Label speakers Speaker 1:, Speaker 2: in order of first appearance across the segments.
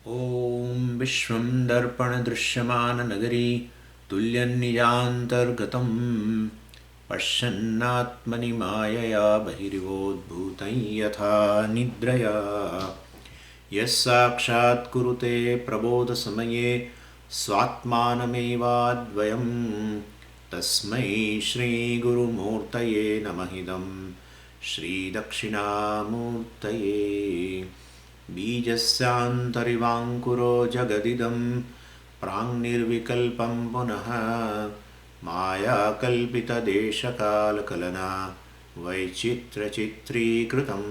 Speaker 1: ॐ विश्वं दर्पणदृश्यमाननगरी तुल्यन्निजान्तर्गतं पश्यन्नात्मनि मायया बहिर्वोद्भूतं यथा निद्रया यः साक्षात् कुरुते प्रबोधसमये स्वात्मानमेवाद्वयं तस्मै श्रीगुरुमूर्तये नमः इदं श्रीदक्षिणामूर्तये। बीजस्यान्तरिवाङ्कुरो जगदिदं प्राङ्निर्विकल्पं पुनः मायाकल्पितदेशकालकलना वैचित्र्यचित्रीकृतं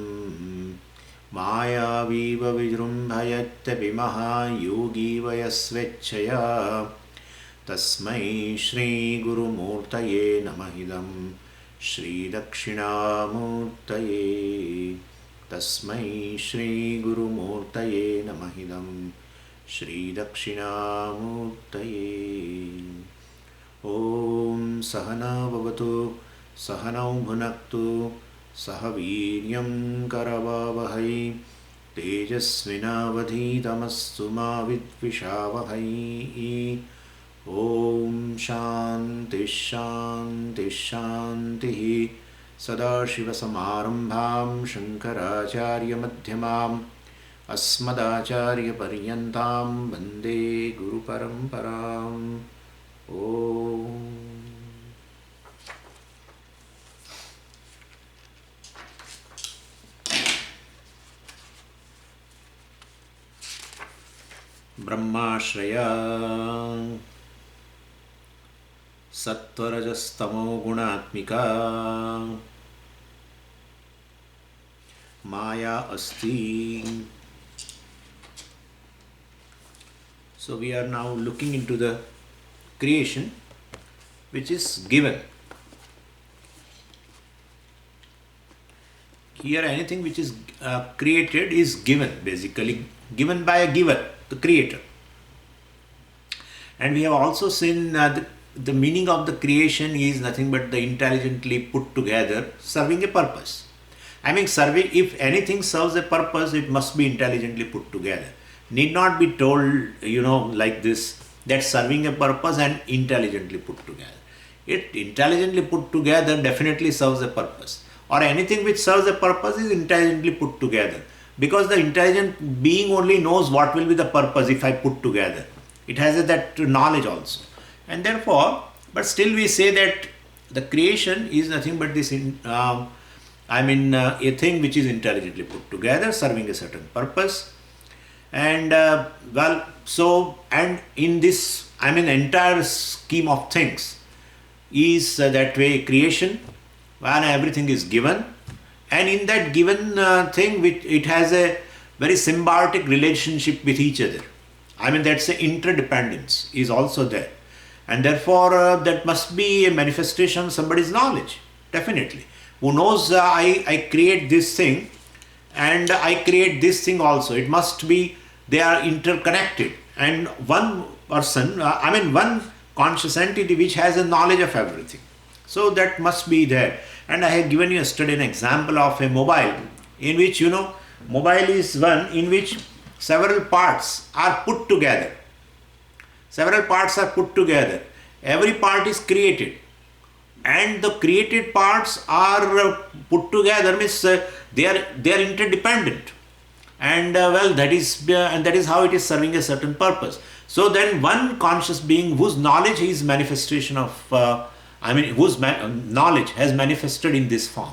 Speaker 1: मायावीव विजृम्भयत्यपि महायोगी वयस्वेच्छया तस्मै श्रीगुरुमूर्तये नमः इदं श्रीदक्षिणामूर्तये। तस्मै श्रीगुरुमूर्तये नमः इदं श्रीदक्षिणामूर्तये। ॐ सहना भवतु सहनौ भुनक्तु सह वीर्यं करवावहै तेजस्विनावधीतमस्तु मा विद्विषावहै। ॐ शान्तिः शान्तिः शान्तिः। सदाशिवसमारम्भां शङ्कराचार्यमध्यमाम् अस्मदाचार्यपर्यन्तां वन्दे गुरुपरम्पराम्। ॐ ब्रह्माश्रया सत्वरजस्तमो गुणात्मिका माया अस्ति. So we are now looking into the creation which is given. Here anything which is created is given, basically given by a giver, the creator. And we have also seen the meaning of the creation is nothing but the intelligently put together serving a purpose. I mean, serving, if anything serves a purpose, it must be intelligently put together. Need not be told, like this, that serving a purpose and intelligently put together. It intelligently put together definitely serves a purpose. Or anything which serves a purpose is intelligently put together. Because the intelligent being only knows what will be the purpose if I put together. It has that knowledge also. And therefore, but still we say that the creation is nothing but this, a thing which is intelligently put together, serving a certain purpose. And and in this, entire scheme of things is that way creation, when everything is given. And in that given thing, it has a very symbiotic relationship with each other. That's a interdependence is also there. And therefore, that must be a manifestation of somebody's knowledge, definitely. Who knows I create this thing and I create this thing also. It must be, they are interconnected. And one person, one conscious entity which has a knowledge of everything. So that must be there. And I had given you yesterday an example of a mobile in which, mobile is one in which several parts are put together. Several parts are put together. Every part is created. And the created parts are put together, means they are interdependent. And that is how it is serving a certain purpose. So then one conscious being whose knowledge is manifestation of, whose knowledge has manifested in this form,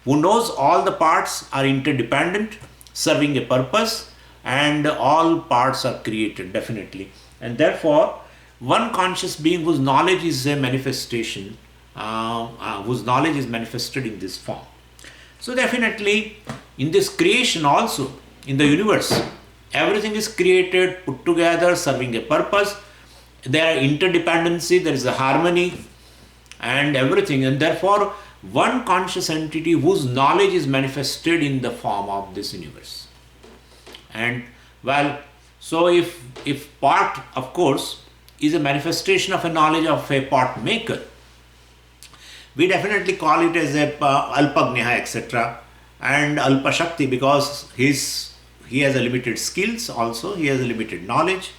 Speaker 1: who knows all the parts are interdependent, serving a purpose, and all parts are created, definitely. And therefore, one conscious being whose knowledge is a manifestation, whose knowledge is manifested in this form. So definitely, in this creation also, in the universe, everything is created, put together, serving a purpose. There are interdependency, there is a harmony, and everything. And therefore, one conscious entity whose knowledge is manifested in the form of this universe. And so if part, of course, is a manifestation of a knowledge of a pot maker, we definitely call it as a Alpagneha, etc. and Alpa Shakti, because He has a limited skills also, he has a limited knowledge.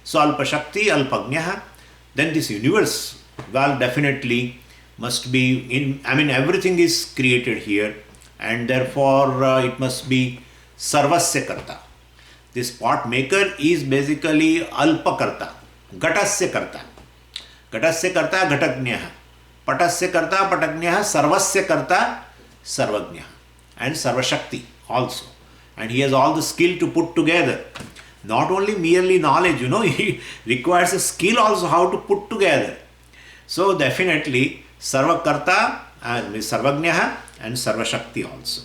Speaker 1: So Alpa Shakti, Alpagnaha. Then this universe, well, definitely must be in, I mean, everything is created here, and therefore it must be Sarvasya Karta. This pot maker is basically Alpa Karta, Ghatasya Karta. Ghatasya Karta, Ghatagnaha. Patasya Karta, Patagnaha, Sarvasya Karta, Sarvagnaha. And Sarvashakti also. And he has all the skill to put together. Not only merely knowledge, he requires a skill also how to put together. So definitely Sarvakarta and Sarvagnaha and Sarvashakti also.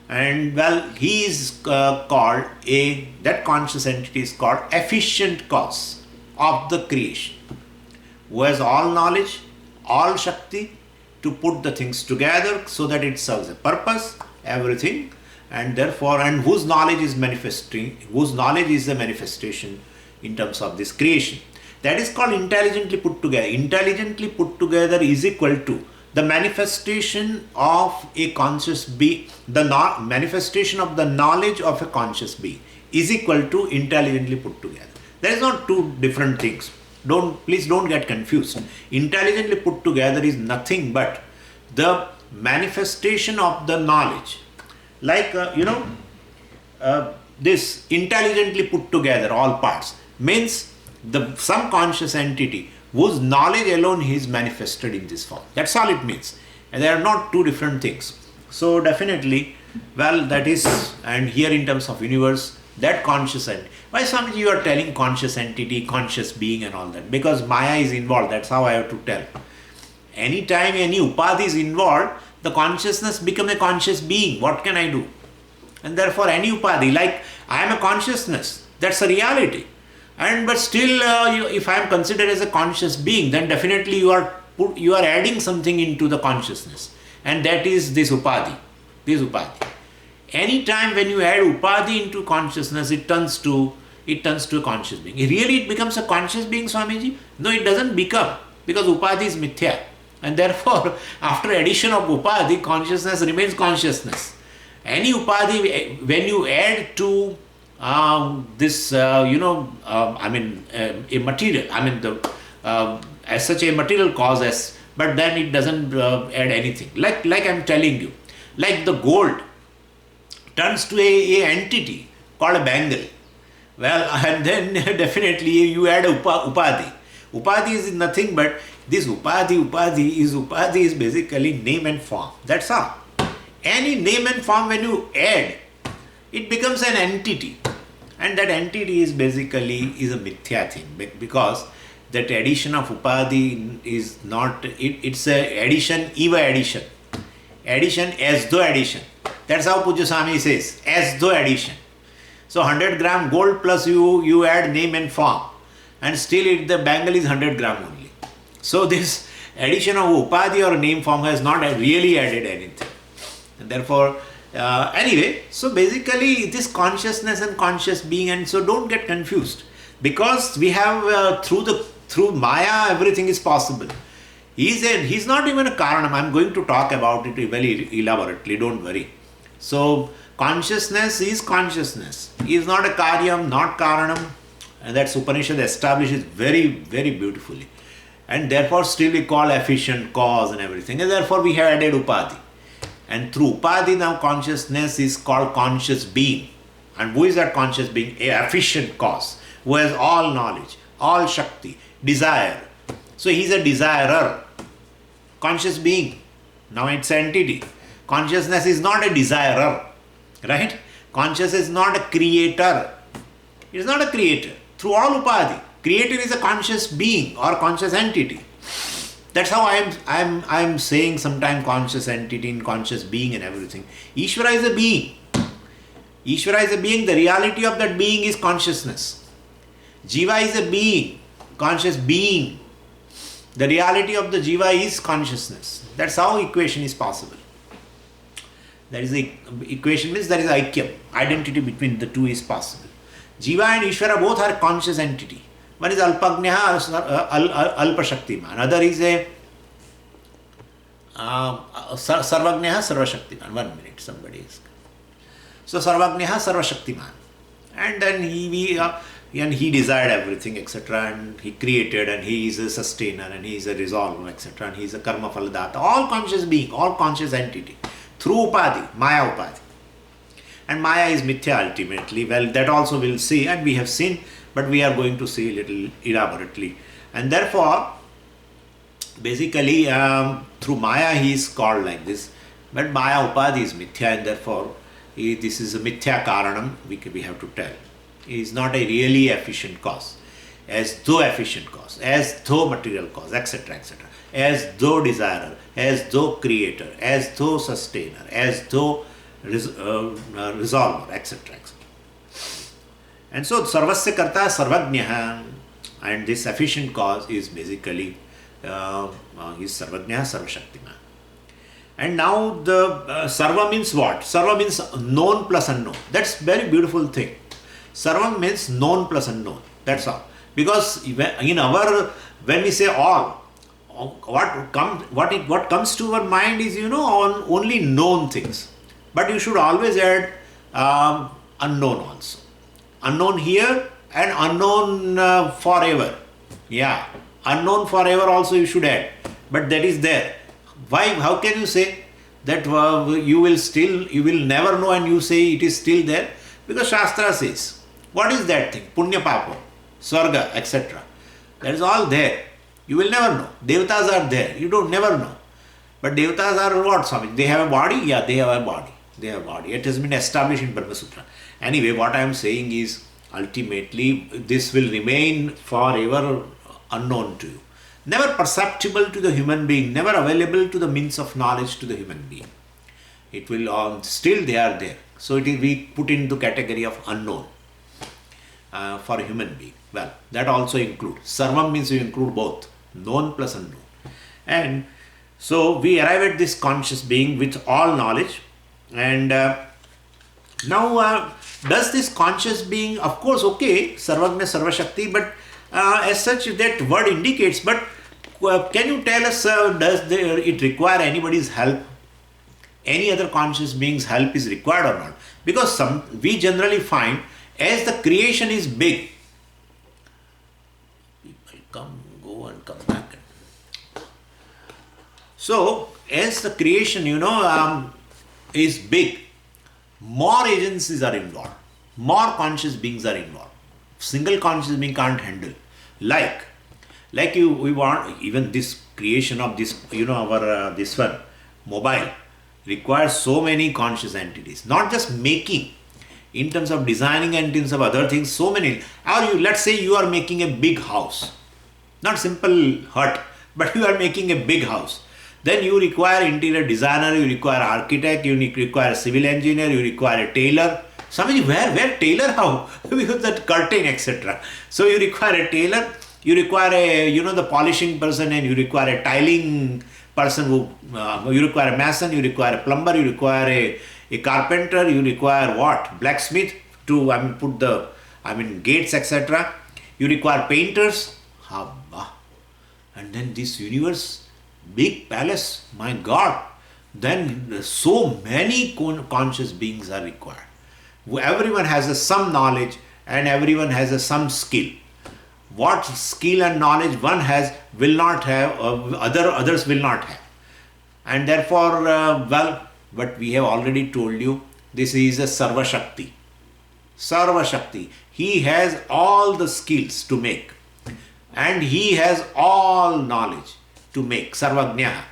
Speaker 1: And well, he is called that conscious entity is called efficient cause of the creation, who has all knowledge, all Shakti to put the things together so that it serves a purpose, everything, and therefore, and whose knowledge is manifesting, whose knowledge is the manifestation in terms of this creation. That is called intelligently put together. Intelligently put together is equal to the manifestation of a conscious being, the manifestation of the knowledge of a conscious being is equal to intelligently put together. There is not two different things. Please don't get confused. Intelligently put together is nothing but the manifestation of the knowledge. Like, this intelligently put together, all parts, means some conscious entity whose knowledge alone is manifested in this form. That's all it means. And they are not two different things. So definitely, well, that is, and here in terms of universe, that conscious entity. Why, Swamiji, you are telling conscious entity, conscious being and all that? Because Maya is involved. That's how I have to tell. Anytime any upadhi is involved, the consciousness becomes a conscious being. What can I do? And therefore any upadhi, like I am a consciousness, that's a reality. But still, if I am considered as a conscious being, then definitely you are adding something into the consciousness, and that is this upadhi. Any time when you add upadhi into consciousness, it turns to a conscious being. Really, it becomes a conscious being, Swamiji? No, it doesn't become, because upadhi is mithya, and therefore, after addition of upadhi, consciousness remains consciousness. Any upadhi, when you add to this, a material, as such a material cause, but then it doesn't add anything. Like I'm telling you, like the gold turns to a entity called a bangle. Well, and then definitely you add upadhi. Upadhi is nothing but this upadhi is basically name and form. That's all. Any name and form, when you add, it becomes an entity. And that entity is basically a mithya thing, because that addition of upadhi is not, it's a addition, eva addition. Addition as though addition. That's how Pujya Swami says, as though addition. So 100 gram gold plus you add name and form, and still the bangle is 100 gram only. So this addition of upadhi or name form has not really added anything. And therefore, anyway, so basically this consciousness and conscious being, and so don't get confused, because we have through Maya everything is possible. He's not even a Karanam. I'm going to talk about it very elaborately, don't worry. So consciousness is consciousness. He is not a Karyam, not Karanam, and that Upanishad establishes very, very beautifully. And therefore still we call efficient cause and everything, and therefore we have added upadhi. And through upadhi now consciousness is called conscious being. And who is that conscious being? A efficient cause, who has all knowledge, all Shakti, desire. So he is a desirer, conscious being. Now it's entity. Consciousness is not a desirer, right? Consciousness is not a creator. It is not a creator. Through all upadhi, creator is a conscious being or conscious entity. That's how I am saying sometimes conscious entity and conscious being and everything. Ishvara is a being. Ishvara is a being. The reality of that being is consciousness. Jiva is a being, conscious being. The reality of the Jiva is consciousness. That's how equation is possible. That is the equation, means there is aikyam. Identity between the two is possible. Jiva and Ishvara both are conscious entity. One is Alpagnaha, Alpashaktiman. Another is a Sarvagnaha, Sarvashaktiman. 1 minute, somebody is. So Sarvagnya, Sarvashaktiman. And then he desired everything, etc. And he created, and he is a sustainer, and he is a resolver, etc. And he is a karma phaladata. All conscious being, all conscious entity. Through Upadhi, Maya Upadhi. And Maya is Mithya ultimately. Well, that also we'll see, and we have seen, but we are going to see a little elaborately. And therefore, basically, through Maya he is called like this. But Maya Upadhi is Mithya, and therefore, this is a Mithya Karanam, we have to tell. It is not a really efficient cause. As though efficient cause, as though material cause, etc., etc. As though desirer, as though creator, as though sustainer, as though resolver, etc., etc. And so, Sarvasya Karta Sarvagnya, and this efficient cause is basically is Sarvagnya, Sarvashaktiman. And now the Sarva means what? Sarva means known plus unknown. That's very beautiful thing. Sarva means known plus unknown. That's all. Because in our, when we say all, what comes to our mind is, on only known things. But you should always add unknown also. Unknown here and unknown forever. Yeah, unknown forever also you should add. But that is there. Why? How can you say that you will never know, and you say it is still there? Because Shastra says, what is that thing? Punya Papa, Swarga, etc. That is all there. You will never know. Devatas are there. You don't never know. But Devatas are what, Swami? They have a body? Yeah, they have a body. They have a body. It has been established in Brahma Sutra. Anyway, what I am saying is, ultimately, this will remain forever unknown to you. Never perceptible to the human being, never available to the means of knowledge to the human being. It will, still they are there. So it will be put into category of unknown for a human being. Well, that also includes. Sarvam means you include both, known plus unknown. And so we arrive at this conscious being with all knowledge. And now, does this conscious being, of course, okay, Sarvagna, Sarvashakti, but as such that word indicates, but can you tell us, does it require anybody's help? Any other conscious being's help is required or not? Because we generally find, as the creation is big, people go and come back. So, as the creation, is big, more agencies are involved, more conscious beings are involved. Single conscious being can't handle. We want, even this creation of this, our this one, mobile, requires so many conscious entities. Not just making, in terms of designing and in terms of other things, so many. Or let's say you are making a big house, not simple hut, but you are making a big house. Then you require interior designer, you require architect, you require a civil engineer, you require a tailor. Somebody, where tailor? How? Because that curtain, etc. So you require a tailor, you require the polishing person, and you require a tiling person you require a mason, you require a plumber, you require a carpenter, you require what? Blacksmith to put the gates, etc. You require painters. And then this universe, big palace, my God. Then so many conscious beings are required. Everyone has some knowledge and everyone has some skill. What skill and knowledge one has will not have, others will not have. And therefore, but we have already told you, this is a Sarva Shakti. Sarva Shakti. He has all the skills to make. And he has all knowledge to make. Sarvagnya.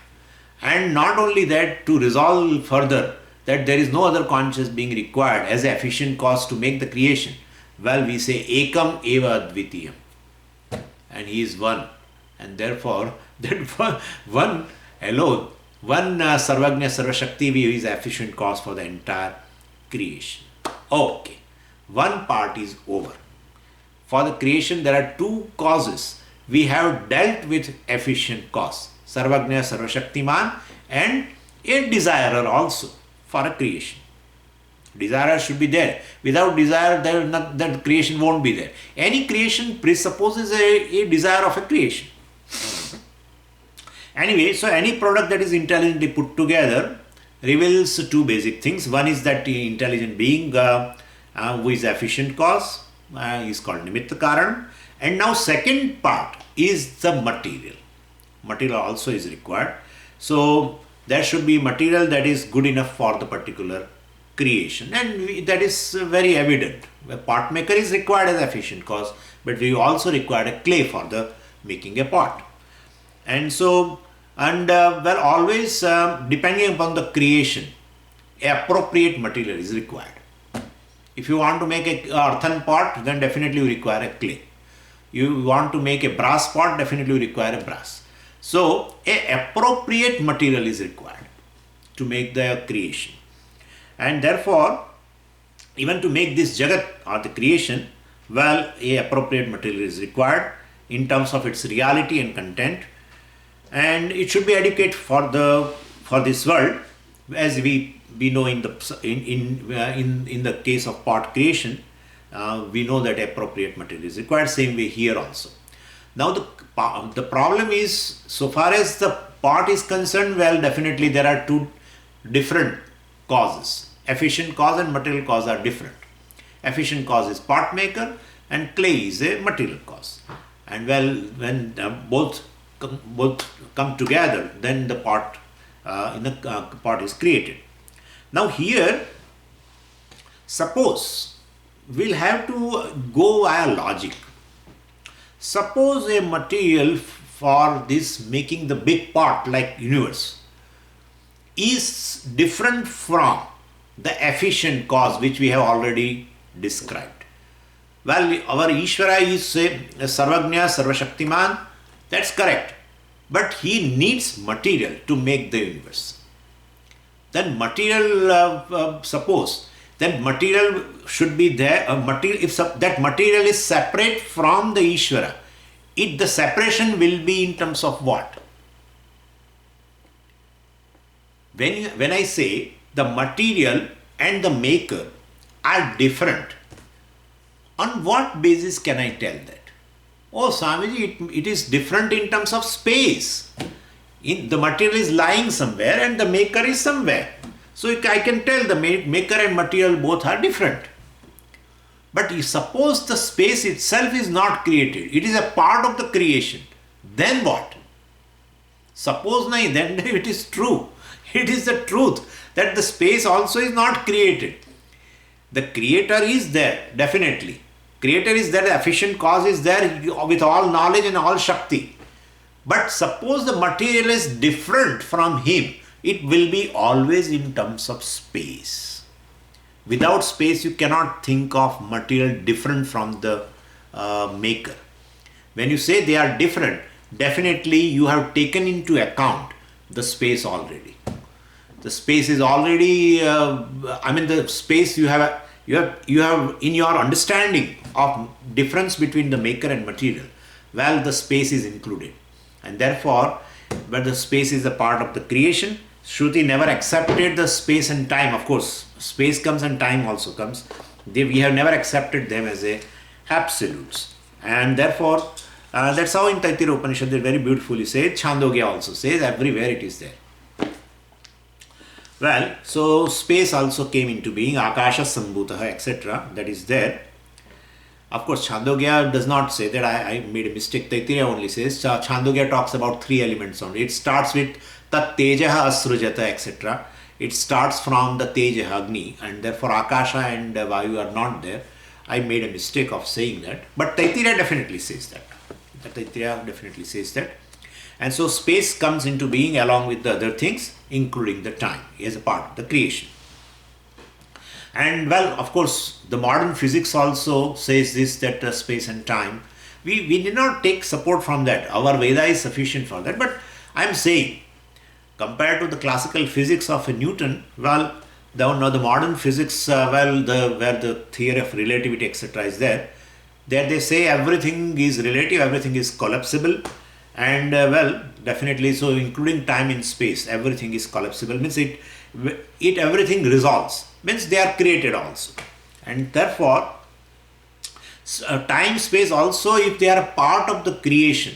Speaker 1: And not only that, to resolve further that there is no other conscious being required as an efficient cause to make the creation. Well, we say Ekam Eva Advitiyam. And he is one. And therefore, that one alone, one Sarvagnya Sarvashakti is efficient cause for the entire creation. Okay. One part is over. For the creation, there are two causes. We have dealt with efficient cause. Sarvagnya Sarvashaktiman and a desirer also for a creation. Desire should be there. Without desire, that creation won't be there. Any creation presupposes a desire of a creation. Anyway, so any product that is intelligently put together reveals two basic things. One is that the intelligent being who is efficient cause is called Nimitta Karanam. And now second part is the material. Material also is required. So there should be material that is good enough for the particular creation, and that is very evident. A pot maker is required as efficient cause, but we also require a clay for the making a pot. And so, well, always depending upon the creation, appropriate material is required. If you want to make a earthen pot, then definitely you require a clay. You want to make a brass pot, definitely you require a brass. So a appropriate material is required to make the creation. And therefore, even to make this Jagat or the creation, well, a appropriate material is required in terms of its reality and content, and it should be adequate for this world, as we know in the case of pot creation. We know that appropriate material is required. Same way here also. Now the problem is, so far as the pot is concerned, well, definitely there are two different causes. Efficient cause and material cause are different. Efficient cause is pot maker and clay is a material cause. And well, when both come together, then the pot pot is created. Now here, suppose we'll have to go via logic. Suppose a material for this making the big pot like universe is different from the efficient cause which we have already described. Well, our Ishvara is Sarvagnya, Sarvashaktiman, that's correct. But he needs material to make the universe. Then material, suppose, then material should be there. If that material is separate from the Ishvara, the separation will be in terms of what? When I say the material and the maker are different, on what basis can I tell that? Oh, Swamiji, it is different in terms of space. The material is lying somewhere and the maker is somewhere. So I can tell the maker and material both are different. But suppose the space itself is not created, it is a part of the creation, then what? Suppose then it is true. It is the truth that the space also is not created. The creator is there, definitely. Creator is there, the efficient cause is there with all knowledge and all Shakti. But suppose the material is different from him, it will be always in terms of space. Without space, you cannot think of material different from the maker. When you say they are different, definitely you have taken into account the space already. The space is already, the space you have in your understanding of difference between the maker and material, well, the space is included. And therefore, when the space is a part of the creation, Shruti never accepted the space and time. Of course, space comes and time also comes. We have never accepted them as absolutes. And therefore, that's how in Taittiriya Upanishad they very beautifully say, Chandogya also says, everywhere it is there. Well, so space also came into being, Akasha Sambhutaha, etc. That is there. Of course, Chandogya does not say that. I made a mistake. Taittiriya only says, Chandogya talks about three elements only. It starts with Tat Tejaha Asrujata, etc. It starts from the Tejaha Agni, and therefore Akasha and Vayu are not there. I made a mistake of saying that. But Taittiriya definitely says that. Taittiriya definitely says that. And so space comes into being along with the other things, including the time as a part of the creation. And well, of course, the modern physics also says this, that space and time. We did not take support from that. Our Veda is sufficient for that. But I am saying, compared to the classical physics of Newton, well, the modern physics, where the theory of relativity, etc. is there they say everything is relative, everything is collapsible. And well, definitely, so including time and space, everything is collapsible, means everything resolves, means they are created also. And therefore, time, space also, if they are a part of the creation,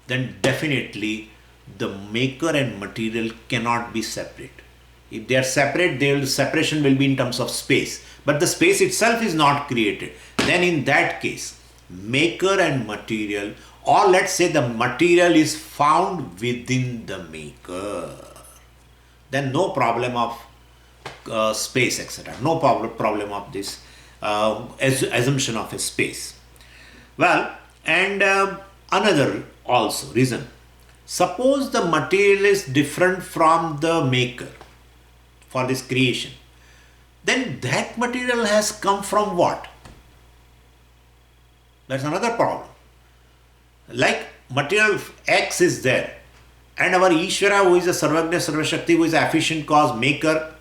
Speaker 1: then definitely the maker and material cannot be separate. If they are separate, separation will be in terms of space. But the space itself is not created. Then in that case, maker and material, or let's say the material is found within the maker, then no problem of space, etc. No problem of this assumption of a space. Well, and another also reason. Suppose the material is different from the maker for this creation. Then that material has come from what? That's another problem. Like material X is there, and our Ishvara, who is a Sarvagna Sarvashakti, who is an efficient cause maker,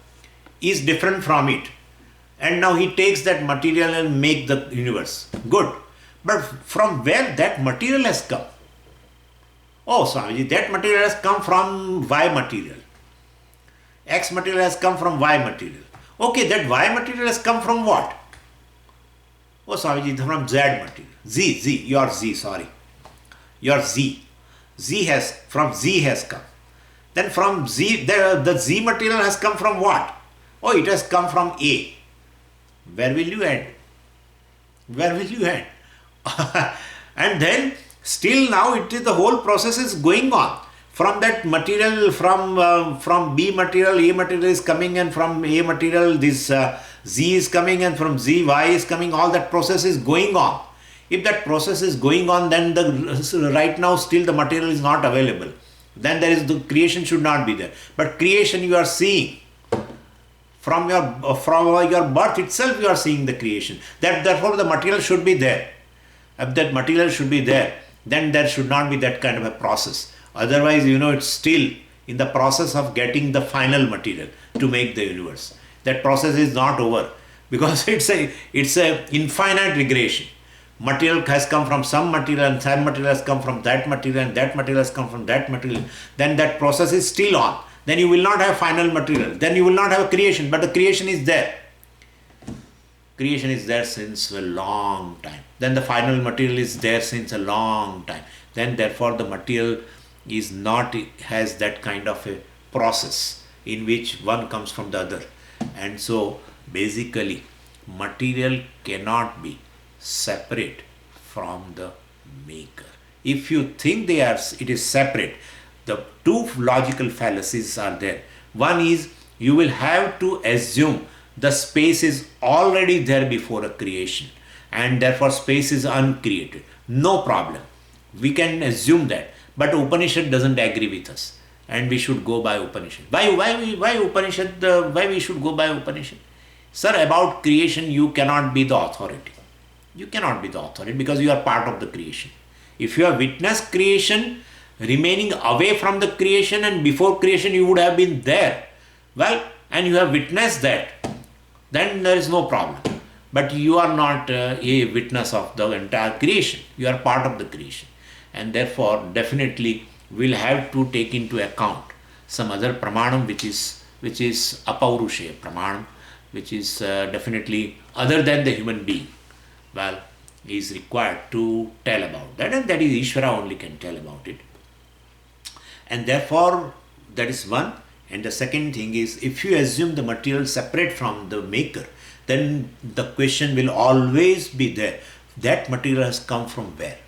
Speaker 1: is different from it. And now he takes that material and make the universe. Good. But from where that material has come? Oh, Swamiji, that material has come from Y material. X material has come from Y material. Okay, that Y material has come from what? Oh, Swamiji, from Z material. Your Z. From Z has come. Then from Z, the Z material has come from what? Oh, it has come from A. Where will you end? And then still now the whole process is going on. From that material, from B material, A material is coming, and from A material this Z is coming, and from Z Y is coming. All that process is going on. If that process is going on, then right now still the material is not available. Then the creation should not be there. But creation you are seeing. From your birth itself you are seeing the creation. Therefore the material should be there. If that material should be there, then there should not be that kind of a process. Otherwise, it's still in the process of getting the final material to make the universe. That process is not over, because it's a infinite regression. Material has come from some material, and some material has come from that material, and that material has come from that material. Then that process is still on. Then you will not have final material. Then you will not have a creation, but the creation is there. Creation is there since a long time. Then the final material is there since a long time. Then therefore the material has that kind of a process in which one comes from the other. And so basically material cannot be separate from the maker. If you think it is separate, the two logical fallacies are there. One is you will have to assume the space is already there before a creation, and therefore space is uncreated. No problem. We can assume that. But Upanishad doesn't agree with us, and we should go by Upanishad. Why Upanishad? Why we should go by Upanishad? Sir, about creation you cannot be the authority. You cannot be the authority because you are part of the creation. If you have witnessed creation, remaining away from the creation, and before creation you would have been there, well, and you have witnessed that, then there is no problem. But you are not a witness of the entire creation. You are part of the creation, and therefore definitely we'll have to take into account some other pramanam which is apaurusheya pramanam, which is definitely other than the human being. Well, is required to tell about that, and that is Ishvara only can tell about it. And therefore that is one. And the second thing is, if you assume the material separate from the maker, then the question will always be there. That material has come from where?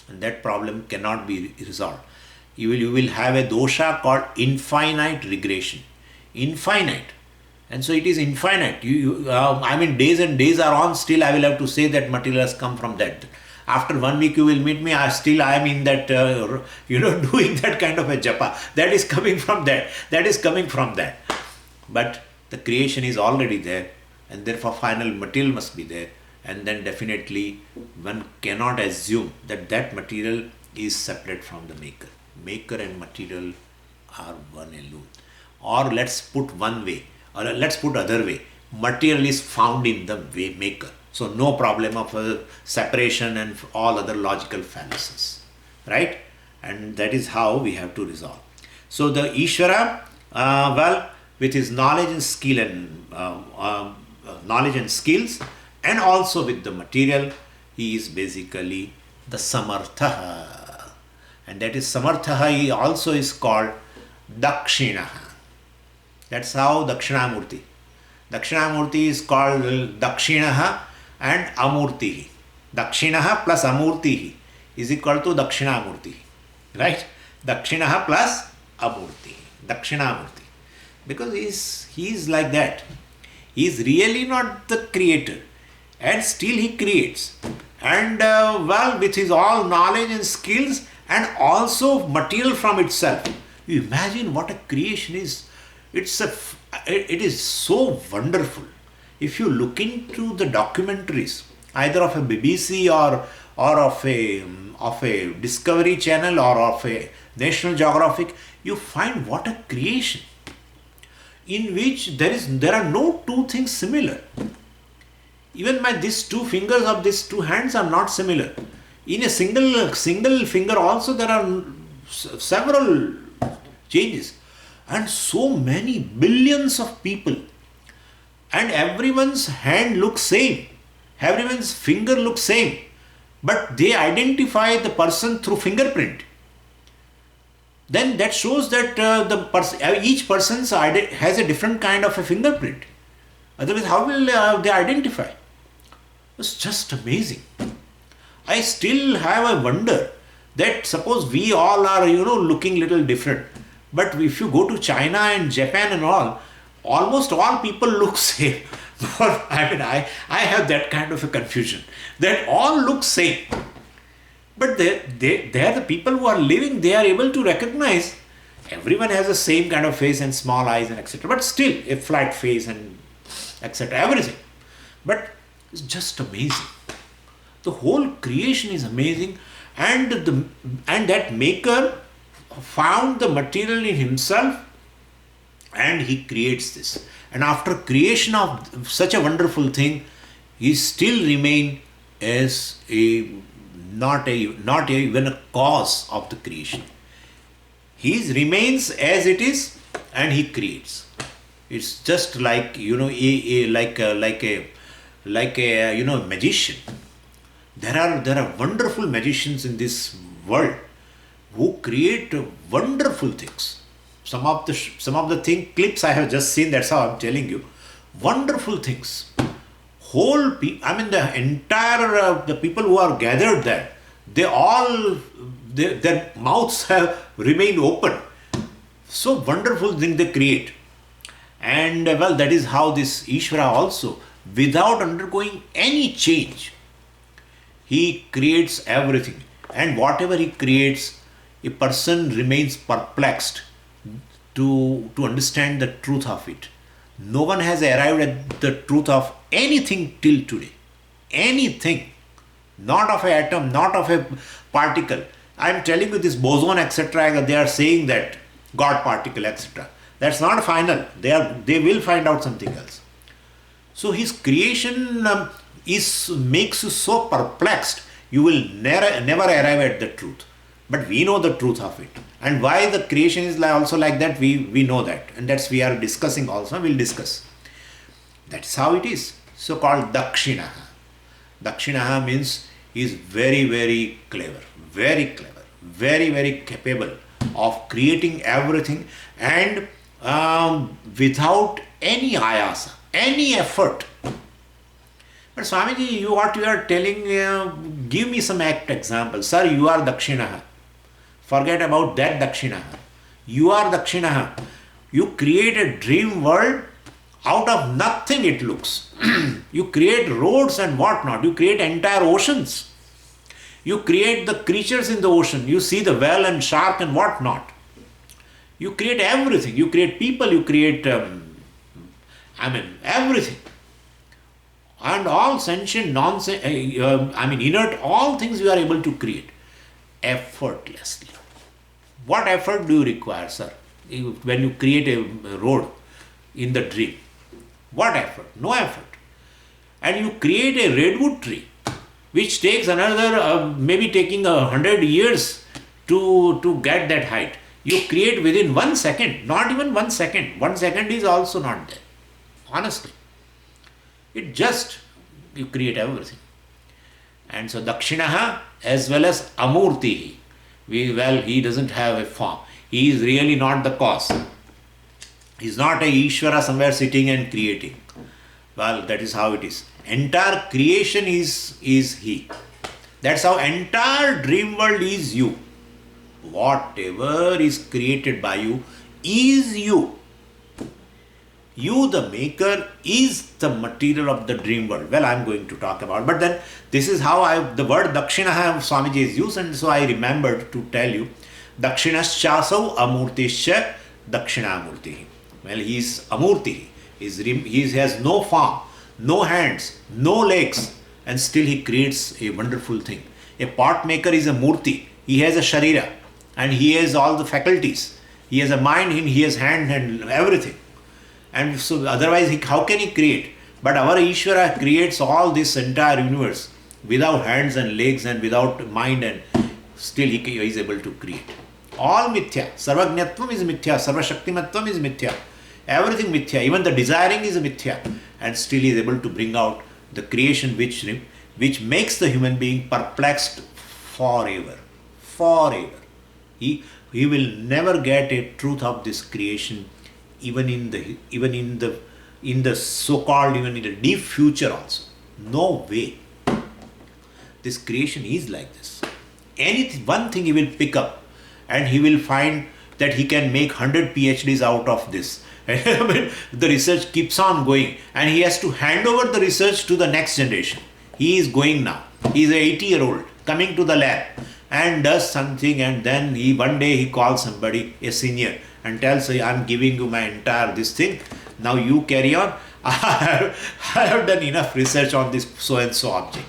Speaker 1: And that problem cannot be resolved. You will have a dosha called infinite regression. Infinite. And so it is infinite. Days and days are on, still I will have to say that material has come from that. After 1 week you will meet me, I am in that, doing that kind of a japa. That is coming from that. That is coming from that. But the creation is already there, and therefore final material must be there. And then definitely one cannot assume that material is separate from the maker. Maker and material are one alone. Or let's put one way, or let's put other way. Material is found in the maker. So no problem of separation and all other logical fallacies, right? And that is how we have to resolve. So the Ishvara, with his knowledge and skill and knowledge and skills, and also with the material, he is basically the Samartha. And that is Samartha. He also is called Dakshinaha. That's how Dakshinamurti. Dakshinamurti is called Dakshinaha and Amurti. Dakshinaha plus Amurti is equal to Dakshinamurti. Right? Dakshinaha plus Amurti. Dakshinamurti. Because he is like that. He is really not the creator, and still he creates. And with his all knowledge and skills, and also material from itself. You imagine what a creation is. It is so wonderful. If you look into the documentaries, either of a BBC or of a Discovery Channel or of a National Geographic, you find what a creation, in which there are no two things similar. Even these two fingers of these two hands are not similar. In a single finger also there are several changes, and so many billions of people, and everyone's hand looks same, everyone's finger looks same, but they identify the person through fingerprint. Then that shows that each person has a different kind of a fingerprint. Otherwise, how will they identify? It's just amazing. I still have a wonder that suppose we all are, looking little different. But if you go to China and Japan and all, almost all people look same. I have that kind of a confusion that all look same. But they are the people who are living, they are able to recognize everyone has the same kind of face and small eyes and etc. But still a flat face and etc. Everything. But it's just amazing. The whole creation is amazing, and that maker found the material in himself and he creates this. And after creation of such a wonderful thing, he still remain as not even a cause of the creation. He remains as it is and he creates. It's just like like a magician. There are wonderful magicians in this world who create wonderful things. Some of the clips I have just seen, that's how I'm telling you. Wonderful things. The entire the people who are gathered there, their mouths have remained open. So wonderful thing they create. And that is how this Ishvara also, without undergoing any change, he creates everything. And whatever he creates, a person remains perplexed to understand the truth of it. No one has arrived at the truth of anything till today. Anything. Not of an atom, not of a particle. I am telling you this boson, etc. They are saying that God particle, etc. That's not final. They will find out something else. So his creation makes you so perplexed, you will never arrive at the truth. But we know the truth of it. And why the creation is also like that, we know that. And that's we are discussing also, we'll discuss. That's how it is. So called Dakshinaha. Dakshinaha means he is very, very clever, very capable of creating everything, and without any ayasa, any effort. But Swamiji, what you are telling, give me some example. Sir, you are Dakshinaha. Forget about that Dakshinaha. You are Dakshinaha. You create a dream world out of nothing, it looks. You create roads and whatnot. You create entire oceans. You create the creatures in the ocean. You see the whale and shark and whatnot. You create everything. You create people. You create, everything. And all sentient, inert, all things you are able to create effortlessly. What effort do you require, sir, when you create a road in the dream? What effort? No effort. And you create a redwood tree, which takes another, maybe taking 100 years to get that height. You create within 1 second, not even 1 second. 1 second is also not there. Honestly. You create everything. And so Dakshinaha as well as Amurti. He doesn't have a form. He is really not the cause. He's not a Ishvara somewhere sitting and creating. Well, that is how it is. Entire creation is He. That's how entire dream world is you. Whatever is created by you is you. You, the maker, is the material of the dream world. Well, I'm going to talk about, but then this is how the word Dakshina Swamiji is used, and so I remembered to tell you. Dakshinaschasav amurtischa dakshinamurti. Well, he is amurti. He has no form, no hands, no legs, and still he creates a wonderful thing. A pot maker is a murti. He has a sharira, and he has all the faculties. He has a mind, and he has hand and everything. And so otherwise, how can he create? But our Ishvara creates all this entire universe without hands and legs and without mind, and still he is able to create. All mithya. Sarvajnatvam is mithya. Sarvashaktimatvam is mithya. Everything mithya. Even the desiring is a mithya. And still he is able to bring out the creation which makes the human being perplexed forever. Forever. He will never get a truth of this creation, even in the so-called, even in the deep future also. No way. This creation is like this. One thing he will pick up, and he will find that he can make 100 PhDs out of this. The research keeps on going, and he has to hand over the research to the next generation. He is going now. He is an 80-year-old coming to the lab and does something, and then one day he calls somebody, a senior, and tells, I'm giving you my entire this thing. Now you carry on. I have done enough research on this so-and-so object.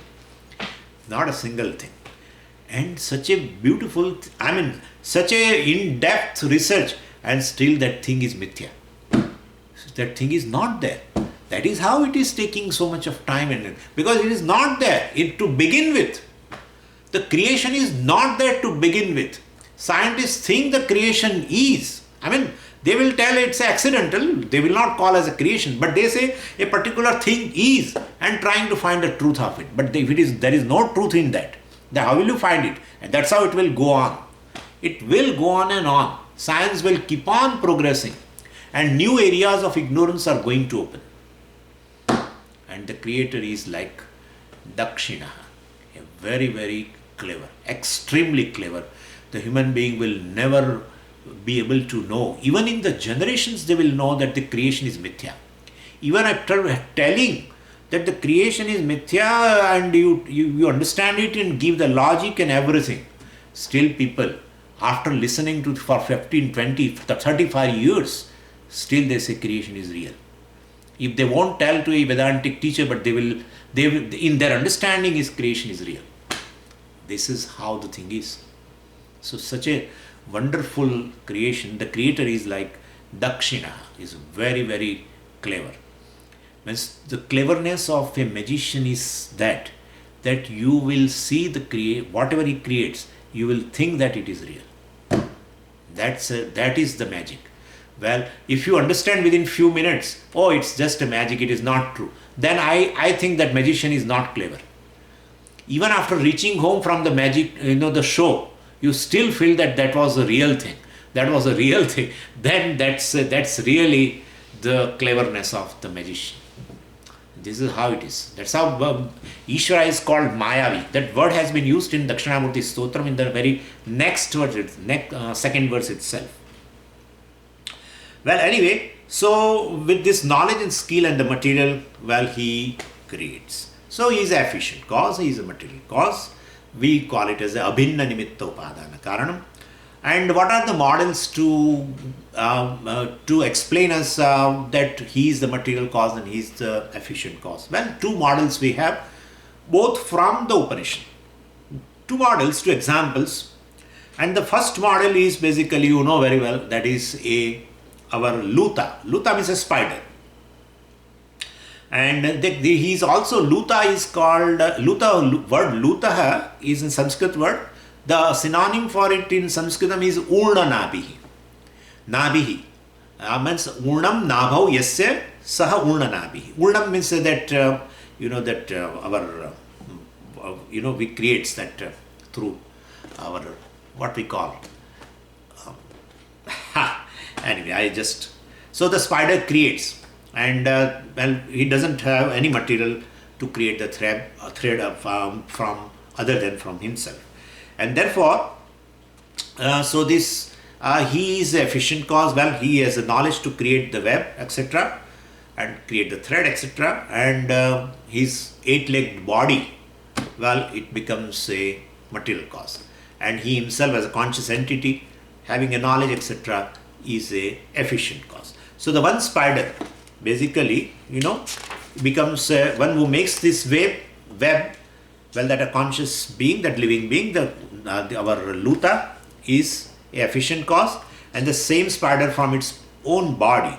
Speaker 1: Not a single thing. And such a beautiful, such a in-depth research, and still that thing is mithya. That thing is not there. That is how it is taking so much of time, and because it is not there to begin with. The creation is not there to begin with. Scientists think the creation is. They will tell it's accidental. They will not call as a creation, but they say a particular thing is, and trying to find the truth of it. But if there is no truth in that, then how will you find it? And that's how it will go on. It will go on and on. Science will keep on progressing, and new areas of ignorance are going to open. And the Creator is like Dakshina, a very, very clever, extremely clever. The human being will never be able to know. Even in the generations, they will know that the creation is mithya. Even after telling that the creation is mithya, and you understand it and give the logic and everything, still people, after listening to for 15, 20, 35 years, still they say creation is real. If they won't tell to a Vedantic teacher, but they will, in their understanding, is creation is real. This is how the thing is. So such a wonderful creation. The Creator is like Dakshina, is very, very clever. Means the cleverness of a magician is that you will see whatever he creates, you will think that it is real. That is the magic. Well, if you understand within few minutes, it's just a magic, it is not true, then I think that magician is not clever. Even after reaching home from the magic, the show, you still feel that was a real thing. That was a real thing. Then that's really the cleverness of the magician. This is how it is. That's how Ishvara is called Mayavi. That word has been used in Dakshinamurti Stotram in the very next verse, second verse itself. Well, anyway, so with this knowledge and skill and the material, he creates. So he is an efficient cause, he is a material cause. We call it as a abhinna nimitta upadana karanam. And what are the models to explain us that he is the material cause and he is the efficient cause? Well, two models we have, both from the Upanishad. Two models, two examples. And the first model is basically, you know very well, that is our Luta. Luta means a spider. And he is also, Luta is called, word Lutaha is in Sanskrit word. The synonym for it in Sanskritam is Urna Nabihi. Nabihi. Means Urnam Nabhav Yasya Saha Urna Nabihi. Urnam means that, we creates that through our, what we call. Anyway, I just So the spider creates, and well, he doesn't have any material to create the thread from other than from himself, and therefore, so this he is an efficient cause. Well, he has the knowledge to create the web, etc., and create the thread, etc., and his eight-legged body, well, it becomes a material cause, and he himself as a conscious entity having a knowledge, etc., is a efficient cause. So the one spider basically, becomes one who makes this web, well, that a conscious being, that living being, our Luta is a efficient cause, and the same spider from its own body,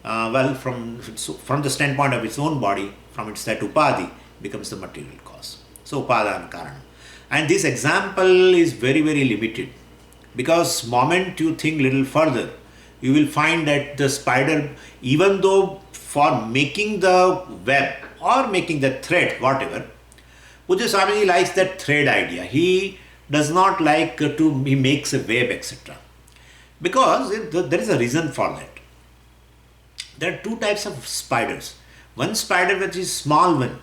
Speaker 1: well, from the standpoint of its own body, from its that upadi, becomes the material cause. So upadana karana. And this example is very, very limited, because moment you think little further, you will find that the spider, even though for making the web or making the thread, whatever, Pujya Swamiji likes that thread idea. He does not like he makes a web, etc. Because there is a reason for that. There are two types of spiders. One spider which is small one,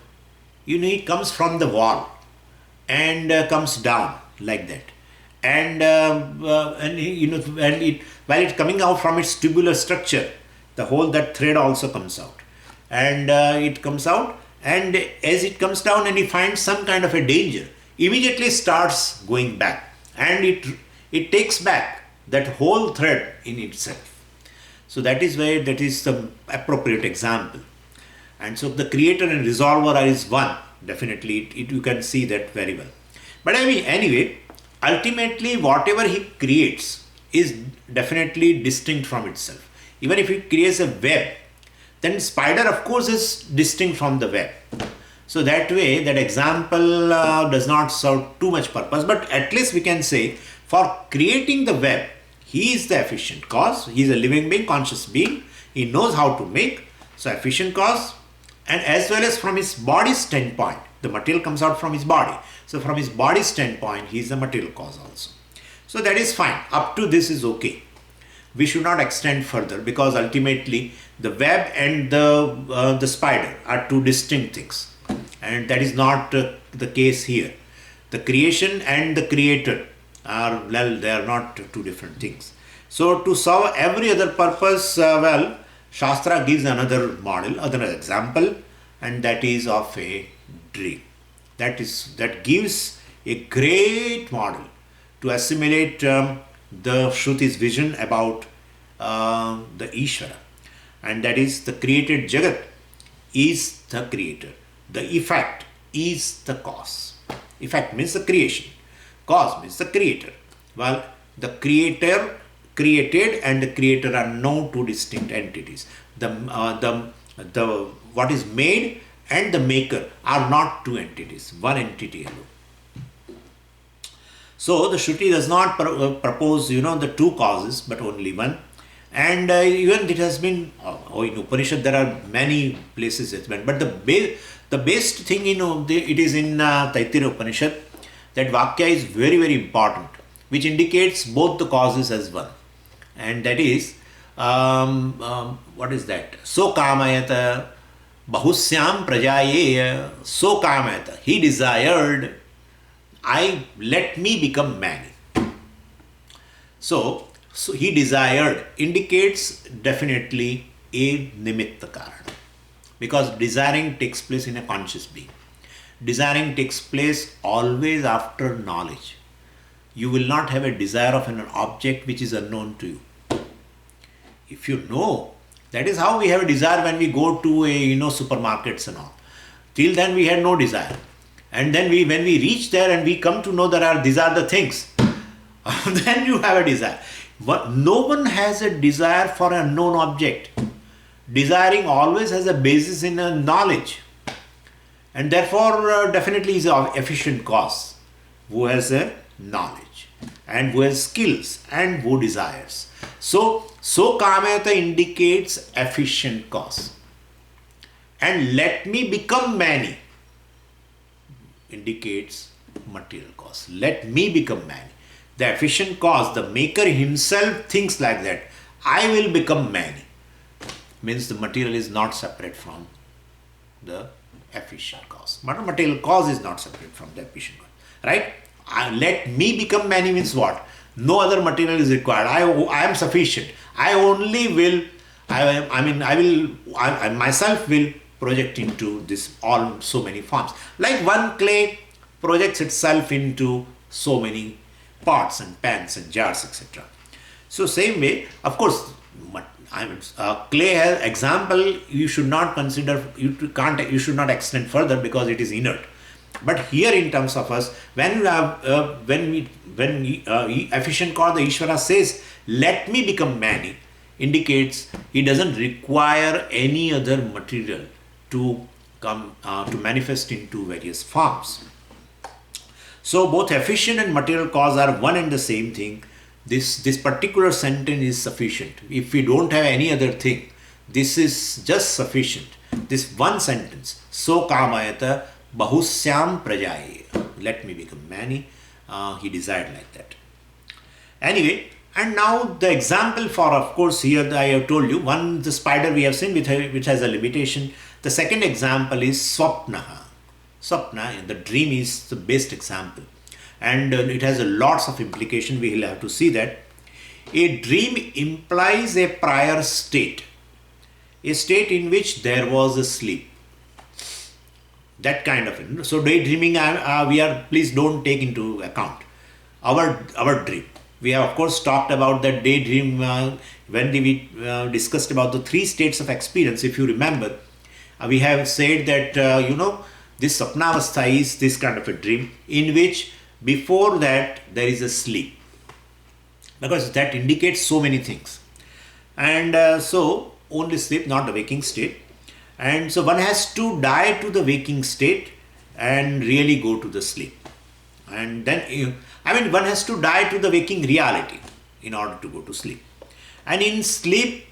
Speaker 1: it comes from the wall and comes down like that. And while it's coming out from its tubular structure, the whole that thread also comes out, and it comes out, and as it comes down and it finds some kind of a danger, immediately starts going back, and it takes back that whole thread in itself. So that is the appropriate example. And so the creator and resolver is one. Definitely, you can see that very well. But anyway, ultimately, whatever he creates is definitely distinct from itself. Even if he creates a web, then spider, of course, is distinct from the web. So that way, that example does not serve too much purpose. But at least we can say, for creating the web, he is the efficient cause. He is a living being, conscious being. He knows how to make. So efficient cause. And as well as from his body standpoint, the material comes out from his body. So from his body standpoint, he is the material cause also. So that is fine. Up to this is okay. We should not extend further, because ultimately the web and the spider are two distinct things. And that is not the case here. The creation and the creator they are not two different things. So to serve every other purpose, Shastra gives another model, another example, and that is of a dream. That gives a great model to assimilate the Shruti's vision about the Ishvara, and that is the created Jagat is the creator. The effect is the cause. Effect means the creation. Cause means the creator. Well, the creator created and the creator are no two distinct entities. The what is made and the maker are not two entities, one entity alone. So the Shruti does not propose, the two causes, but only one. And even it has been, in Upanishad there are many places it's been, but the best thing, it is in Taittiriya Upanishad, that Vakya is very, very important, which indicates both the causes as one. And that is, what is that? So kamayata bahusyam prajayeya, so kamayata. He desired, let me become many. So he desired indicates definitely a nimitta karana, because desiring takes place in a conscious being. Desiring takes place always after knowledge. You will not have a desire of an object which is unknown to you. If you know, that is how we have a desire when we go to supermarkets and all. Till then we had no desire. And then when we reach there and we come to know that these are the things, then you have a desire. But no one has a desire for a known object. Desiring always has a basis in a knowledge. And therefore, definitely is an efficient cause who has a knowledge and who has skills and who desires. So kamayata indicates efficient cause. And let me become many indicates material cause. Let me become many. The efficient cause, the maker himself thinks like that. I will become many. means the material is not separate from the efficient cause. But the material cause is not separate from the efficient cause. Right? Let me become many means what? No other material is required. I am sufficient. I only will, I myself will project into this all so many forms. Like one clay projects itself into so many pots and pans and jars, etc. So same way, of course, clay has example. You should not consider. You should not extend further because it is inert. But here, in terms of us, when you have efficient cause, the Ishvara says, "Let me become many," indicates he doesn't require any other material to come to manifest into various forms. So both efficient and material cause are one and the same thing. This particular sentence is sufficient. If we don't have any other thing, this is just sufficient. This one sentence, so kamayata bahusyam prajaye, let me become many, he desired like that. Anyway, and now the example for, of course, here I have told you, one, the spider we have seen which has a limitation. The second example is swapnaha. Swapna, the dream, is the best example, and it has lots of implication. We will have to see that. A dream implies a prior state, a state in which there was a sleep. That kind of it. So daydreaming, please don't take into account our dream. We have, of course, talked about that daydream when we discussed about the three states of experience. If you remember, we have said that this sapnavastha is this kind of a dream in which before that there is a sleep, because that indicates so many things, and so only sleep, not the waking state. And so one has to die to the waking state and really go to the sleep, and then one has to die to the waking reality in order to go to sleep. And in sleep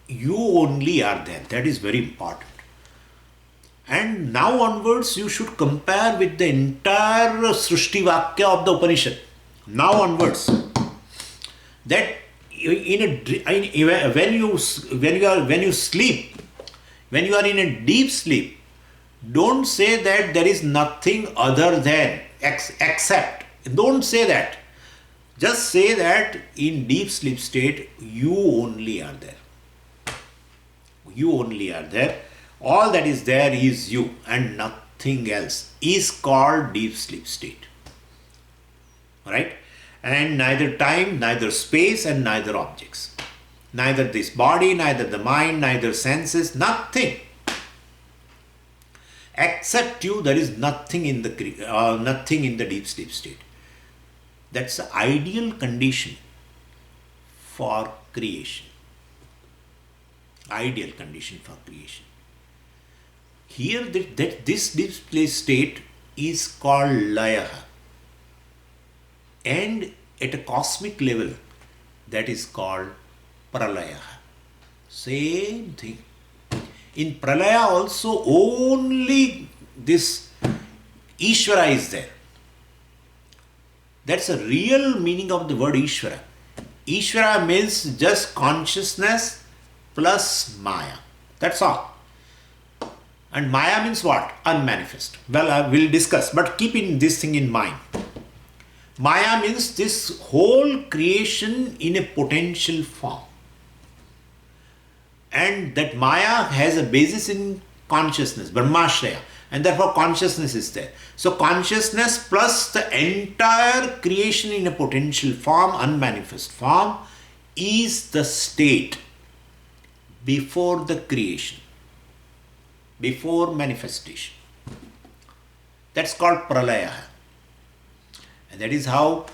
Speaker 1: you only are there. That is very important. And now onwards you should compare with the entire Srishti Vakya of the Upanishad. Now onwards, that when you sleep, when you are in a deep sleep, don't say that there is nothing other than except. Don't say that. Just say that in deep sleep state you only are there. You only are there. All that is there is you and nothing else, is called deep sleep state. Right? And neither time, neither space, and neither objects. Neither this body, neither the mind, neither senses, nothing. Except you, there is nothing in the deep sleep state. That's the ideal condition for creation. Ideal condition for creation. Here, this deep sleep state is called layaha, and at a cosmic level, that is called pralayaha. Same thing. In pralaya also, only this Ishvara is there. That's a real meaning of the word Ishvara. Ishvara means just consciousness plus Maya. That's all. And Maya means what? Unmanifest. Well, I will discuss, but keeping this thing in mind. Maya means this whole creation in a potential form. And that Maya has a basis in consciousness, Brahmashraya, and therefore consciousness is there. So consciousness plus the entire creation in a potential form, unmanifest form, is the state before the creation, before manifestation. That's called pralaya. And that is how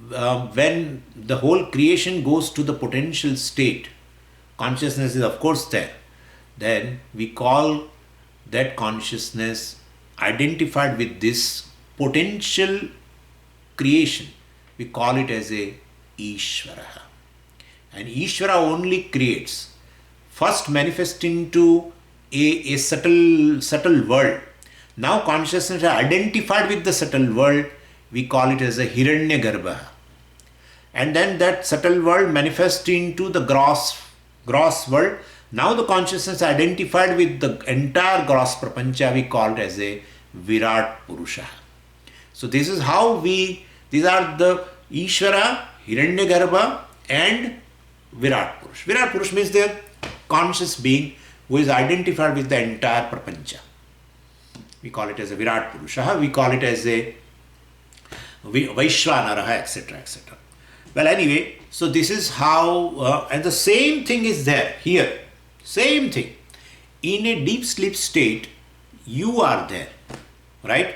Speaker 1: when the whole creation goes to the potential state, consciousness is of course there. Then we call that consciousness identified with this potential creation. We call it as a Ishvara. And Ishvara only creates, first manifesting to a subtle world. Now consciousness is identified with the subtle world. We call it as a Hiranyagarbha. And then that subtle world manifests into the gross world. Now the consciousness identified with the entire gross prapancha, we call it as a Virat Purusha. So this is how these are the Ishvara, Hiranyagarbha and Virat Purush. Virat Purush means the conscious being who is identified with the entire prapancha. We call it as a Virat Purusha, we call it as a Vaishwanaraha, etc. etc. Well, anyway, so this is how, and the same thing is there here. Same thing. In a deep sleep state, you are there, right?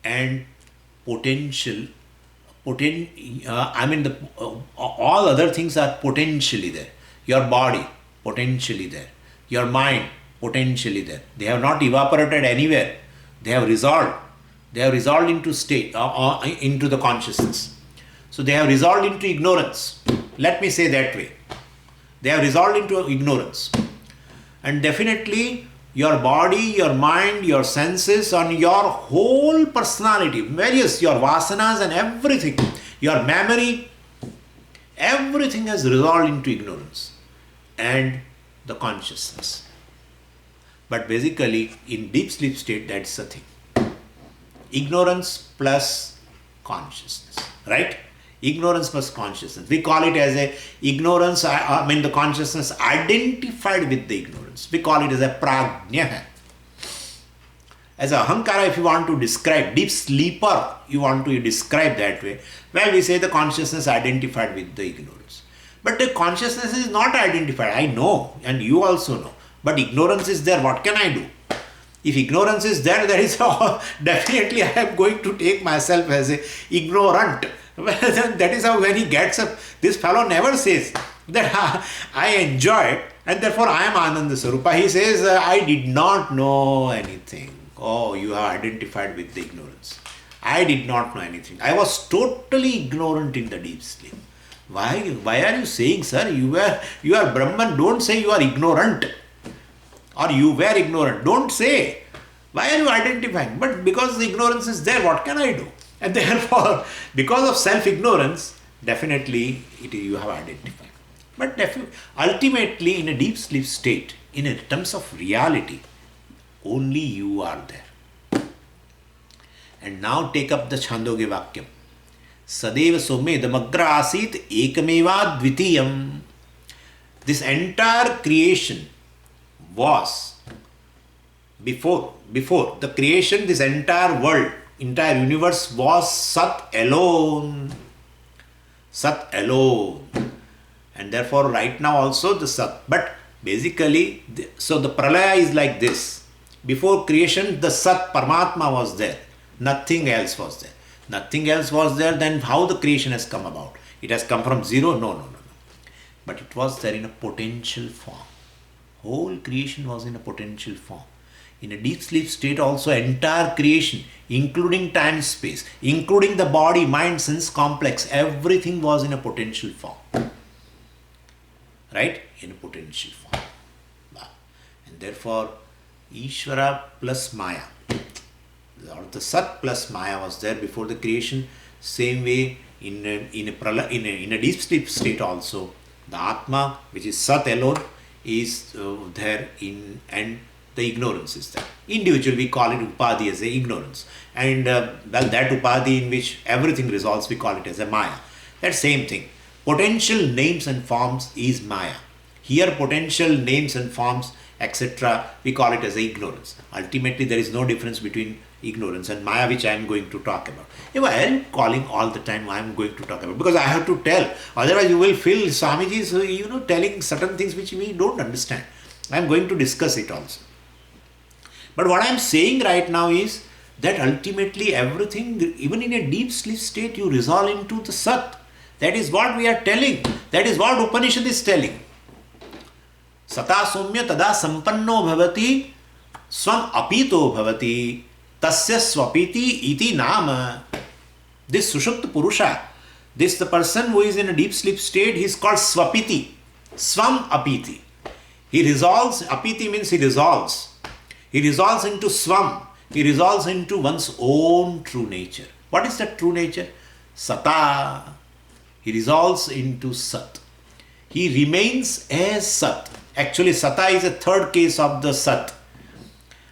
Speaker 1: And potential, all other things are potentially there. Your body, potentially there. Your mind, potentially there. They have not evaporated anywhere. They have resolved. They have resolved into state, into the consciousness. So they have resolved into ignorance. Let me say that way. They have resolved into ignorance. And definitely your body, your mind, your senses, and your whole personality, various, your vasanas and everything, your memory, everything has resolved into ignorance and the consciousness. But basically in deep sleep state, that's the thing. Ignorance plus consciousness, right? Ignorance plus consciousness. We call it as a ignorance, the consciousness identified with the ignorance. We call it as a prajna. As a ahankara, if you want to describe, deep sleeper, you want to describe that way, well, we say the consciousness identified with the ignorance. But the consciousness is not identified. I know, and you also know. But ignorance is there. What can I do? If ignorance is there, that is how definitely I am going to take myself as a ignorant. Well, that is how when he gets up, this fellow never says that I enjoy and therefore I am Ananda Swarupa. He says, I did not know anything. Oh, you are identified with the ignorance. I did not know anything. I was totally ignorant in the deep sleep. Why are you saying, sir, you are Brahman? Don't say you are ignorant. Or you were ignorant. Don't say. Why are you identifying? But because the ignorance is there, what can I do? And therefore, because of self-ignorance, definitely you have identified. But ultimately, in a deep sleep state, in terms of reality, only you are there. And now take up the Chandogya Vakyam. Sadeva Somme Damagra Asit Ekameva Dvitiyam. This entire creation was before the creation, this entire world, entire universe was Sat alone. Sat alone. And therefore right now also the Sat. But basically, so the Pralaya is like this. Before creation, the Sat Paramatma was there. Nothing else was there. Nothing else was there, then how the creation has come about? It has come from zero? No. But it was there in a potential form. Whole creation was in a potential form. In a deep sleep state also, entire creation, including time, space, including the body, mind, sense complex, everything was in a potential form. Right? In a potential form. And therefore, Ishvara plus Maya, or the Sat plus Maya was there before the creation. Same way in a deep sleep state also, the Atma, which is Sat alone, is there and the ignorance is there. Individually we call it Upadhi as a ignorance, and that Upadhi in which everything resolves, we call it as a Maya. That same thing. Potential names and forms is Maya. Here potential names and forms, etc., we call it as a ignorance. Ultimately there is no difference between ignorance and Maya, which I am going to talk about. If I am calling all the time, I am going to talk about, because I have to tell. Otherwise you will feel Swamiji is telling certain things which we don't understand. I am going to discuss it also. But what I am saying right now is that ultimately everything, even in a deep sleep state, you resolve into the Sat. That is what we are telling. That is what Upanishad is telling. Sata somya tada sampanno bhavati swam apito bhavati tasya swapiti iti nama. This Sushupta Purusha, this the person who is in a deep sleep state, he is called Swapiti. Swam apiti. He resolves, apiti means he resolves. He resolves into Swam. He resolves into one's own true nature. What is that true nature? Sata. He resolves into Sat. He remains as Sat. Actually, Sata is a third case of the Sat.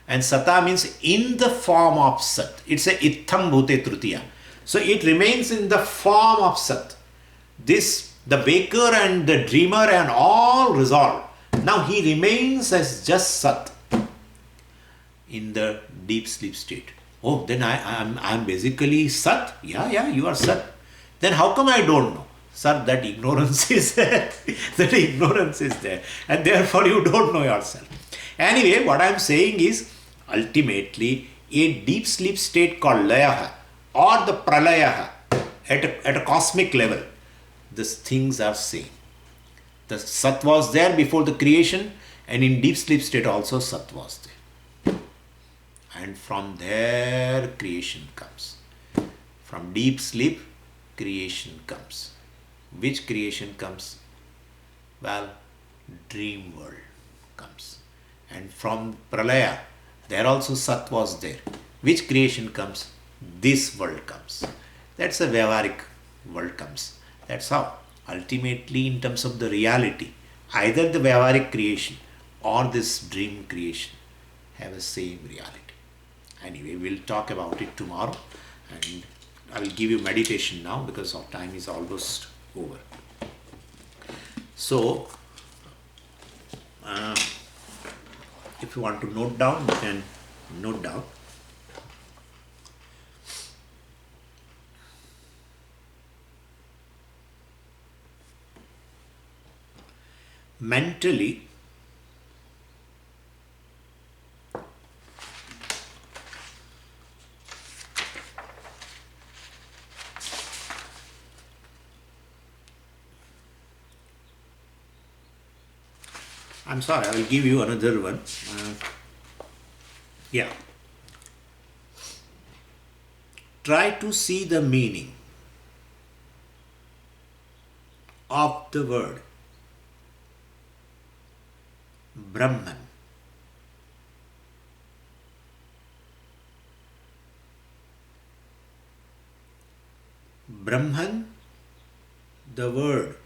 Speaker 1: And Sata means in the form of Sat. It's a Itham Bhute Trutiya. So it remains in the form of Sat. This, the waker and the dreamer and all resolved. Now he remains as just Sat in the deep sleep state. Oh, then I'm basically Sat? Yeah, you are Sat. Then how come I don't know? Sir, that ignorance is there. That ignorance is there. And therefore you don't know yourself. Anyway, what I'm saying is, ultimately, a deep sleep state called Layaha or the Pralayaha at a cosmic level, these things are same. The Sat was there before the creation, and in deep sleep state also Sat was there. And from there creation comes. From deep sleep, creation comes. Which creation comes? Well, dream world comes. And from Pralaya, there also Sat was there. Which creation comes? This world comes. That's a Vyavaharik world comes. That's how. Ultimately, in terms of the reality, either the Vyavaharik creation or this dream creation have the same reality. Anyway, we'll talk about it tomorrow, and I will give you meditation now because our time is almost over. So, if you want to note down, you can note down. Mentally, I'm sorry, I will give you another one. Yeah. Try to see the meaning of the word Brahman. Brahman, the word,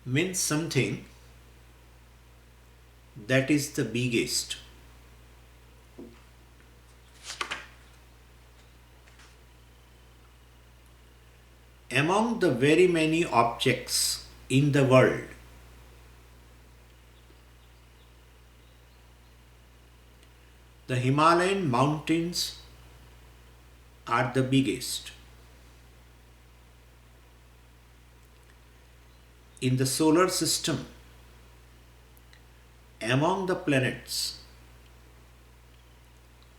Speaker 1: means something that is the biggest. Among the very many objects in the world, the Himalayan mountains are the biggest. In the solar system, among the planets,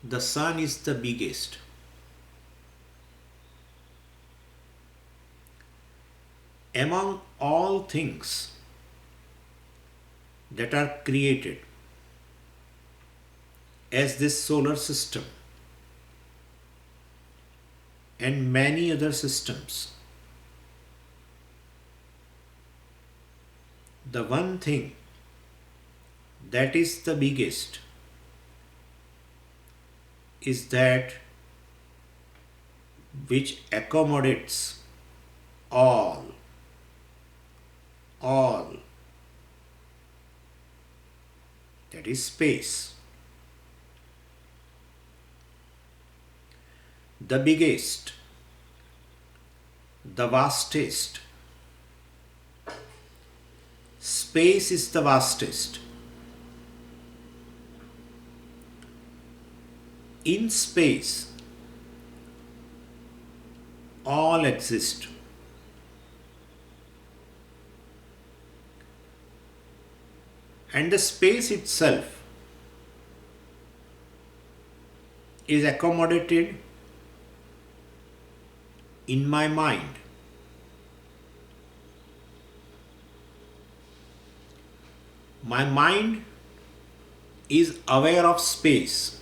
Speaker 1: the sun is the biggest. Among all things that are created as this solar system and many other systems, the one thing that is the biggest is that which accommodates all. That is space. The biggest, the vastest. Space is the vastest. In space, all exist. And the space itself is accommodated in my mind. My mind is aware of space.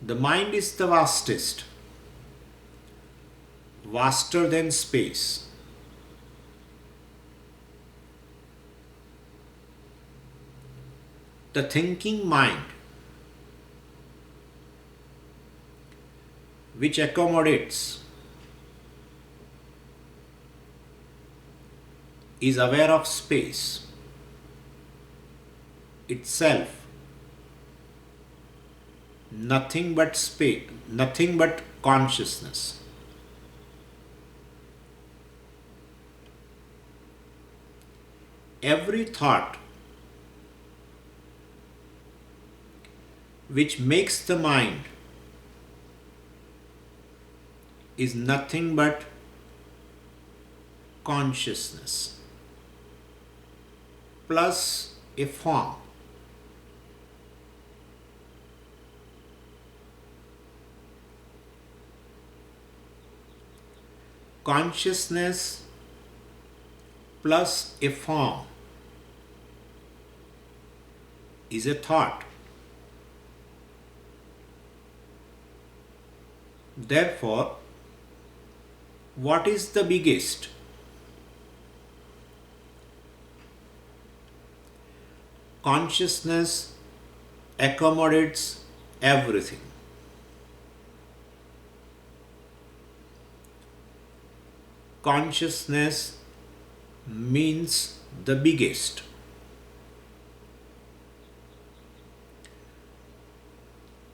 Speaker 1: The mind is the vastest, vaster than space. The thinking mind which accommodates, is aware of space itself, nothing but space, nothing but consciousness. Every thought which makes the mind is nothing but consciousness plus a form. Consciousness plus a form is a thought. Therefore, what is the biggest? Consciousness accommodates everything. Consciousness means the biggest.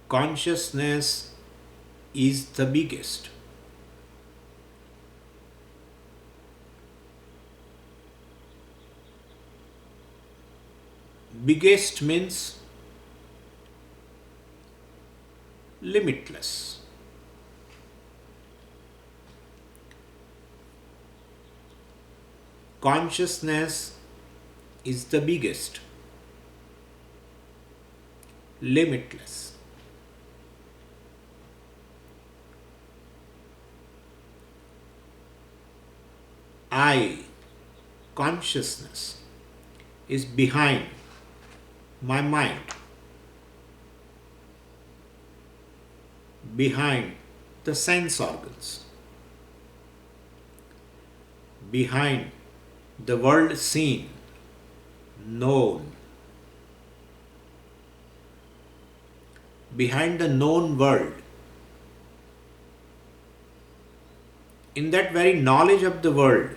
Speaker 1: Consciousness is the biggest. Biggest means limitless. Consciousness is the biggest, limitless. I, consciousness, is behind my mind, behind the sense organs, behind the world seen, known, behind the known world. In that very knowledge of the world,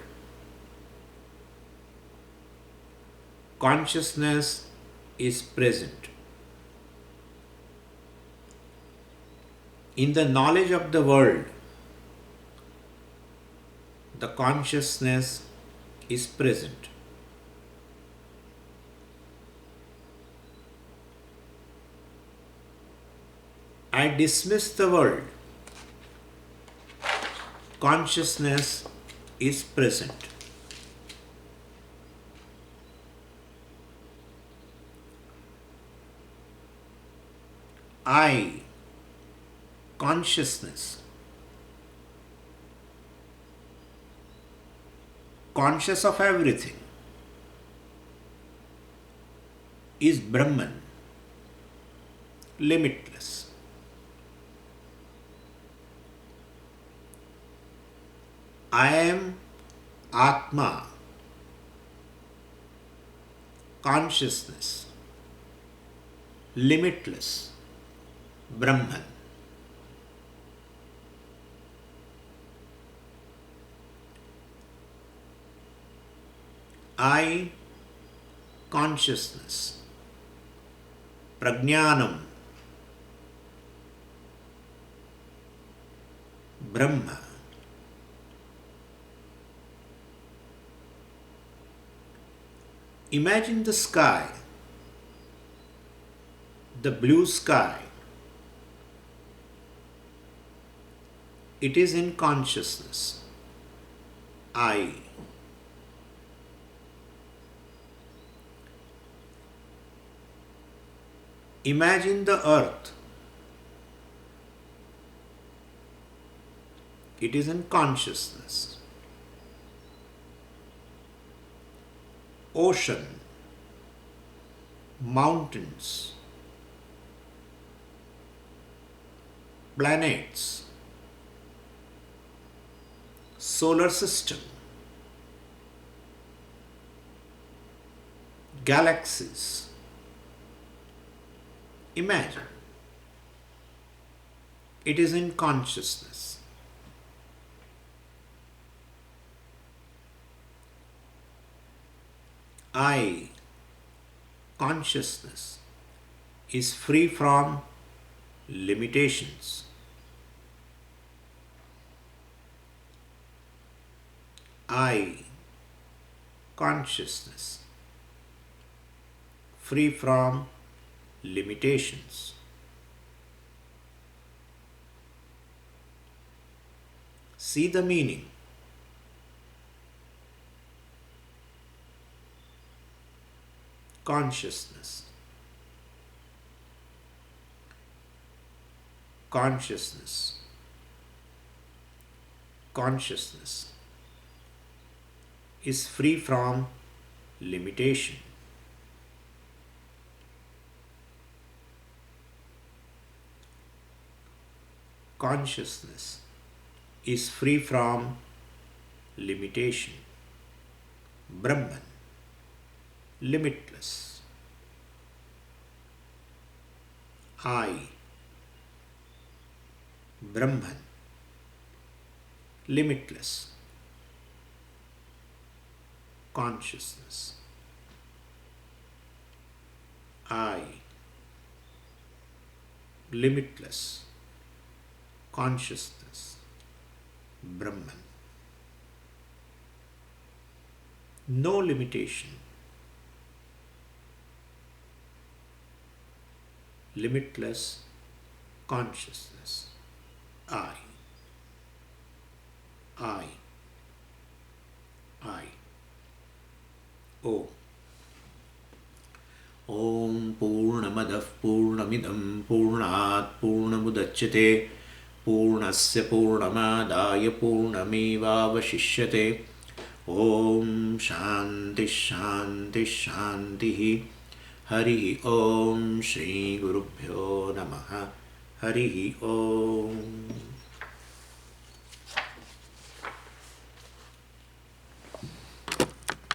Speaker 1: consciousness is present. In the knowledge of the world, the consciousness is present. I dismiss the world. Consciousness is present. I, consciousness, conscious of everything, is Brahman, limitless. I am Atma, consciousness, limitless, Brahman. I, consciousness, Prajnanam, Brahma. Imagine the sky, the blue sky. It is in consciousness. I. Imagine the earth. It is in consciousness. Ocean, mountains, planets, solar system, galaxies. Imagine. It is in consciousness. I, consciousness, is free from limitations. I, consciousness, free from limitations. See the meaning. Consciousness. Consciousness. Consciousness is free from limitation. Consciousness is free from limitation. Brahman, limitless. I, Brahman, limitless. Consciousness. I, limitless. Consciousness. Brahman. No limitation. Limitless consciousness. I. Om. Om Purnamadah Purnamidam Purnat Purnamudachyate Purnasya Purnamadaya Purnamevavashishyate. Om Shanti Shanti Shanti. Hari Om Shri Gurubhyo Namaha. Hari Om.